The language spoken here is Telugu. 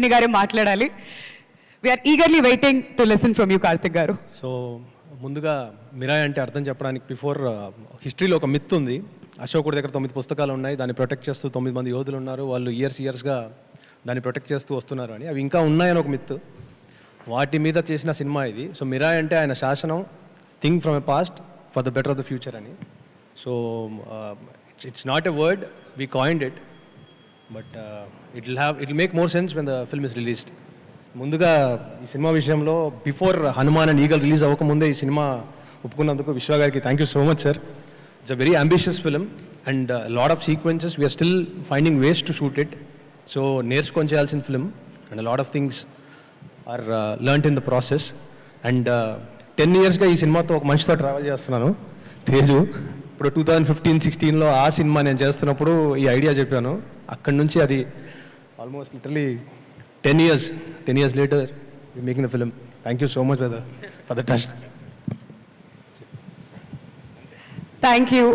గారు మాట్లాడాలి. We are eagerly waiting to listen from you, Karthik garu. So ముందుగా మిరాయ్ అంటే అర్థం చెప్పడానికి బిఫోర్ హిస్టరీలో ఒక మిత్ ఉంది. అశోకుడి దగ్గర 9 పుస్తకాలు ఉన్నాయి, దాన్ని ప్రొటెక్ట్ చేస్తూ 9 మంది యోధులు ఉన్నారు, వాళ్ళు ఇయర్స్గా దాన్ని ప్రొటెక్ట్ చేస్తూ వస్తున్నారు అని. అవి ఇంకా ఉన్నాయని ఒక మిత్. వాటి మీద చేసిన సినిమా ఇది. సో మిరాయ్ అంటే ఆయన శాసనం, think from a past for the better of the future అని. So it's not a word, we coined it, but it will make more sense when the film is released. ముందుగా ఈ సినిమా విషయంలో before Hanuman and Eagle release అవ్వకముందే ఈ సినిమా ఒప్పుకున్నందుకు విశ్వ గారికి thank you so much sir. It's a very ambitious film and lot of sequences we're still finding ways to shoot it. So నేర్చుకొని చేయాల్సిన film and lot of things are learned in the process. And 10 yearsగా ఈ సినిమాతో ఒక మనిషితో ట్రావెల్ చేస్తున్నాను, తేజు. ఇప్పుడు 2015-16లో ఆ సినిమా నేను చేస్తున్నప్పుడు ఈ ఐడియా చెప్పాను. అక్కడి నుంచి అది almost literally 10 years later we're making the film. Thank you so much for the trust. Thank you.